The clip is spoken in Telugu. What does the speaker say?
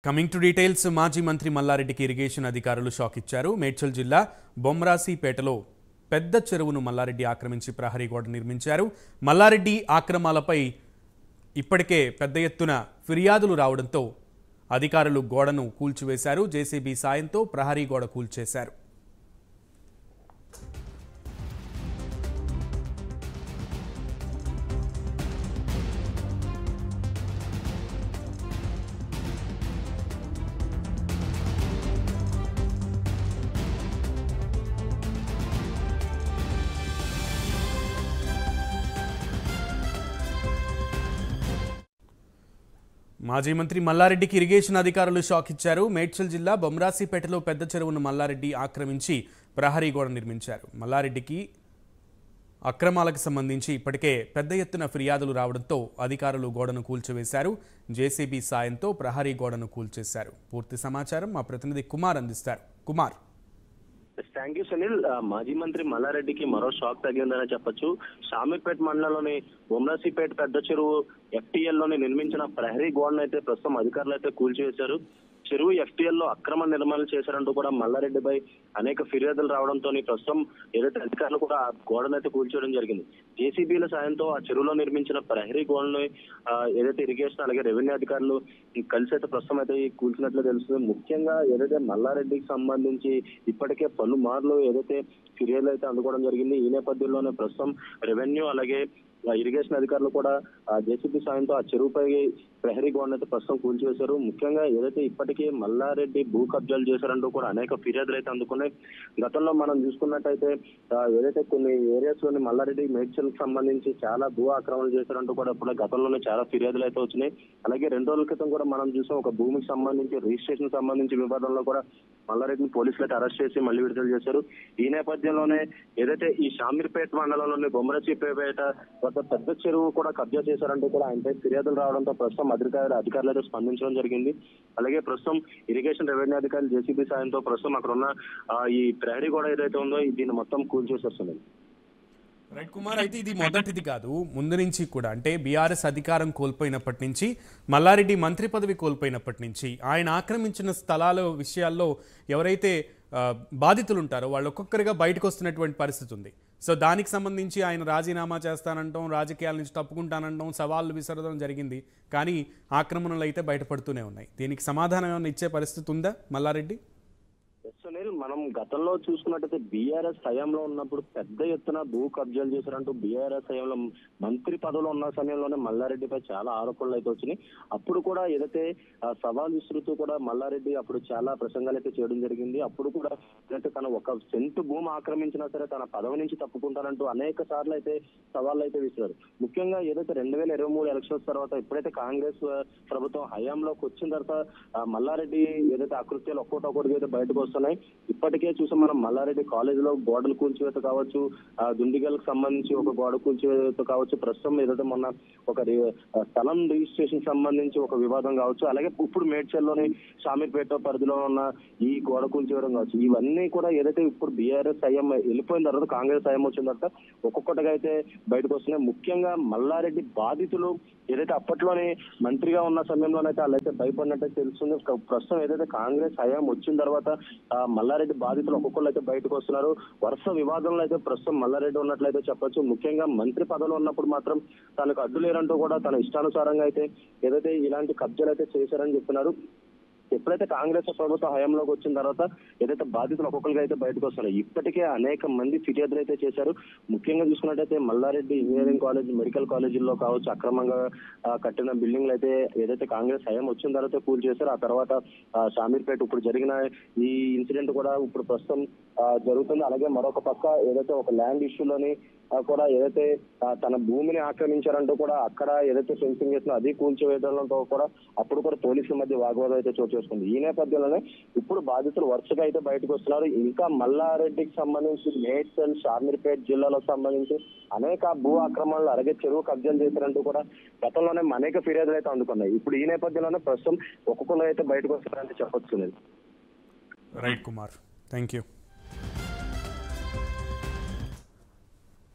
కమింగ్ టు డీటెయిల్స్ మాజీ మంత్రి మల్లారెడ్డికి ఇరిగేషన్ అధికారులు షాక్ ఇచ్చారు. మేడ్చల్ జిల్లా బొమ్రాసిపేటలో పెద్ద చెరువును మల్లారెడ్డి ఆక్రమించి ప్రహరీ గోడ నిర్మించారు. మల్లారెడ్డి ఆక్రమణలపై ఇప్పటికే పెద్ద ఎత్తున ఫిర్యాదులు రావడంతో అధికారులు గోడను కూల్చివేశారు. జేసీబీ సాయంతో ప్రహరీ గోడ కూల్చేశారు. మాజీ మంత్రి మల్లారెడ్డికి ఇరిగేషన్ అధికారులు షాక్ ఇచ్చారు. మేడ్చల్ జిల్లా బొమ్రాసిపేటలో పెద్ద చెరువును మల్లారెడ్డి ఆక్రమించి ప్రహరీ గోడ నిర్మించారు. మల్లారెడ్డికి అక్రమాలకు సంబంధించి ఇప్పటికే పెద్ద ఎత్తున ఫిర్యాదులు రావడంతో అధికారులు గోడను కూల్చివేశారు. జేసీబీ సాయంతో ప్రహరీ గోడను కూల్చేశారు. పూర్తి సమాచారం మా ప్రతినిధి కుమార్ అందిస్తారు. కుమార్. Thank you Sunil. మాజీ మంత్రి మల్లారెడ్డికి మరో షాక్ తగిలిందనే చెప్పొచ్చు. షామీర్పేట మండలంలోని బొమ్రాసిపేట పెద్ద చెరువు FTL లోని నిర్మించిన ప్రహరీ గోడను అయితే ప్రస్తుతం అధికారులు అయితే కూల్చివేశారు. చెరువు FTL లో అక్రమ నిర్మాణాలు చేశారంటూ కూడా మల్లారెడ్డిపై అనేక ఫిర్యాదులు రావడంతో ప్రస్తుతం ఏదైతే అధికారులు కూడా ఆ గోడను అయితే కూల్చేయడం జరిగింది. జేసీబీల సాయంతో ఆ చెరువులో నిర్మించిన ప్రహరీ గోడను ఏదైతే ఇరిగేషన్ అలాగే రెవెన్యూ అధికారులు కలిసి అయితే ప్రస్తుతం అయితే కూల్చినట్లు తెలుస్తుంది. ముఖ్యంగా ఏదైతే మల్లారెడ్డికి సంబంధించి ఇప్పటికే పలుమార్లు ఏదైతే ఫిర్యాదులు అయితే అందుకోవడం జరిగింది. ఈ నేపథ్యంలోనే ప్రస్తుతం రెవెన్యూ అలాగే ఇరిగేషన్ అధికారులు కూడా జేసీబీ సాయంతో ఆ చెరువుపై ప్రహరీ గోడను అయితే ప్రస్తుతం కూల్చివేశారు. ముఖ్యంగా ఏదైతే ఇప్పటికీ మల్లారెడ్డి భూ కబ్జాలు చేశారంటూ కూడా అనేక ఫిర్యాదులు అయితే అందుకున్నాయి. గతంలో మనం చూసుకున్నట్టయితే ఏదైతే కొన్ని ఏరియాస్ లోని మల్లారెడ్డి మేడ్చల్ కి సంబంధించి చాలా భూ ఆక్రమణలు చేశారంటూ కూడా ఇప్పుడు గతంలోనే చాలా ఫిర్యాదులు అయితే వచ్చినాయి. అలాగే 2 రోజుల క్రితం కూడా మనం చూసాం, ఒక భూమికి సంబంధించి రిజిస్ట్రేషన్ సంబంధించి వివాదంలో కూడా మల్లారెడ్డిని పోలీసులు అయితే అరెస్ట్ చేసి మళ్ళీ విడుదల చేశారు. ఈ నేపథ్యంలోనే ఏదైతే ఈ షామీర్పేట మండలంలోని బొమ్మరసిపేట వద్ద పెద్ద చెరువు కూడా కబ్జా చేశారంటూ కూడా ఆయనపై ఫిర్యాదులు రావడంతో ప్రస్తుతం అధికారులు అయితే స్పందించడం జరిగింది. అలాగే ప్రస్తుతం ఇరిగేషన్ రెవెన్యూ అధికారులు జేసీబీ సాయంతో ప్రస్తుతం అక్కడ ఉన్న ఈ ప్రహరీ గోడ ఏదైతే ఉందో దీన్ని మొత్తం కూల్చేసేస్తుంది. రైట్ కుమార్, అయితే ఇది మొదటిది కాదు, ముందు నుంచి కూడా అంటే బీఆర్ఎస్ అధికారం కోల్పోయినప్పటి నుంచి, మల్లారెడ్డి మంత్రి పదవి కోల్పోయినప్పటి నుంచి ఆయన ఆక్రమించిన స్థలాల విషయాల్లో ఎవరైతే బాధితులు ఉంటారో వాళ్ళు ఒక్కొక్కరిగా బయటకు వస్తున్నటువంటి పరిస్థితి ఉంది. సో దానికి సంబంధించి ఆయన రాజీనామా చేస్తానంటాం, రాజకీయాల నుంచి తప్పుకుంటానంటాం, సవాళ్ళు విసరడం జరిగింది. కానీ ఆక్రమణలు అయితే బయటపడుతూనే ఉన్నాయి. దీనికి సమాధానం ఏమైనా ఇచ్చే పరిస్థితి ఉందా మల్లారెడ్డి? సునీల్, మనం గతంలో చూసుకున్నట్టయితే బీఆర్ఎస్ హయాంలో ఉన్నప్పుడు పెద్ద ఎత్తున భూ కబ్జాలు చేశారంటూ బీఆర్ఎస్ హయాంలో మంత్రి పదవిలో ఉన్న సమయంలోనే మల్లారెడ్డిపై చాలా ఆరోపణలు అయితే వచ్చినాయి. అప్పుడు కూడా ఏదైతే సవాల్ విస్తృతూ కూడా మల్లారెడ్డి అప్పుడు చాలా ప్రసంగాలు అయితే చేయడం జరిగింది. అప్పుడు కూడా ఏదైతే తన 1 సెంటు భూమి ఆక్రమించినా సరే తన పదవి నుంచి తప్పుకుంటారంటూ అనేక సార్లు అయితే సవాళ్ళు అయితే విసిరారు. ముఖ్యంగా ఏదైతే 2023 ఎలక్షన్స్ తర్వాత ఎప్పుడైతే కాంగ్రెస్ ప్రభుత్వం హయాంలోకి వచ్చిన తర్వాత మల్లారెడ్డి ఏదైతే అకృత్యాలు ఒక్కొక్కటి అయితే బయటకు వస్తున్నాయి. ఇప్పటికే చూసాం మనం, మల్లారెడ్డి కాలేజీలో గోడలు కూల్చివేత కావచ్చు, దుండిగల్కి సంబంధించి ఒక గోడ కూల్చివేత కావచ్చు, ప్రస్తుతం ఏదైతే మొన్న ఒక స్థలం రిజిస్ట్రేషన్ సంబంధించి ఒక వివాదం కావచ్చు, అలాగే ఇప్పుడు మేడ్చల్లోని షామీర్పేట పరిధిలో ఉన్న ఈ గోడ కూల్చివేయడం కావచ్చు, ఇవన్నీ కూడా ఏదైతే ఇప్పుడు బీఆర్ఎస్ హయాం వెళ్ళిపోయిన తర్వాత కాంగ్రెస్ హయాం వచ్చిన తర్వాత ఒక్కొక్కటిగా అయితే బయటకు వస్తున్నాయి. ముఖ్యంగా మల్లారెడ్డి బాధితులు ఏదైతే అప్పట్లోనే మంత్రిగా ఉన్న సమయంలోనైతే వాళ్ళైతే భయపడినట్టు తెలుస్తుంది. ప్రస్తుతం ఏదైతే కాంగ్రెస్ హయాం వచ్చిన తర్వాత మల్లారెడ్డి బాధితులు ఒక్కొక్కరు అయితే బయటకు వస్తున్నారు. వరుస వివాదంలో అయితే ప్రస్తుతం మల్లారెడ్డి ఉన్నట్లయితే చెప్పొచ్చు. ముఖ్యంగా మంత్రి పదవిలో ఉన్నప్పుడు మాత్రం తనకు అడ్డు లేరంటూ కూడా తన ఇష్టానుసారంగా అయితే ఏదైతే ఇలాంటి కబ్జాలు అయితే చేశారని చెప్తున్నారు. ఎప్పుడైతే కాంగ్రెస్ ప్రభుత్వం హయాంలోకి వచ్చిన తర్వాత ఏదైతే బాధితులు ఒక్కొక్కరిగా అయితే బయటకు వస్తున్నారు. ఇప్పటికే అనేక మంది ఫిర్యాదులు అయితే చేశారు. ముఖ్యంగా చూసుకున్నట్టయితే మల్లారెడ్డి ఇంజనీరింగ్ కాలేజ్, మెడికల్ కాలేజీల్లో కావచ్చు, అక్రమంగా కట్టిన బిల్డింగ్లు అయితే ఏదైతే కాంగ్రెస్ హయాం వచ్చిన తర్వాత కూల్ చేశారు. ఆ తర్వాత షామీర్పేట ఇప్పుడు జరిగిన ఈ ఇన్సిడెంట్ కూడా ఇప్పుడు ప్రస్తుతం జరుగుతుంది. అలాగే మరొక పక్క ఏదైతే ఒక ల్యాండ్ ఇష్యూలోని కూడా ఏదైతే తన భూమిని ఆక్రమించారంటూ కూడా అక్కడ ఏదైతే ఫెన్సింగ్ చేసినా అది కూల్చివేయడంతో కూడా అప్పుడు కూడా పోలీసుల మధ్య వాగ్వాదం అయితే చోటు చేసుకుంది. ఈ నేపథ్యంలోనే ఇప్పుడు బాధితులు వరుసగా అయితే బయటకు వస్తున్నారు. ఇంకా మల్లారెడ్డికి సంబంధించి మేడ్చల్, షామీర్పేట జిల్లాలకు సంబంధించి అనేక భూ ఆక్రమణలు అలాగే చెరువు కబ్జాలు చేశారంటూ కూడా గతంలోనే అనేక ఫిర్యాదులు అయితే అందుకున్నాయి. ఇప్పుడు ఈ నేపథ్యంలోనే ప్రస్తుతం ఒక్కొక్కరు అయితే బయటకు వస్తున్నారని చెప్పొచ్చు. Right Kumar, thank you.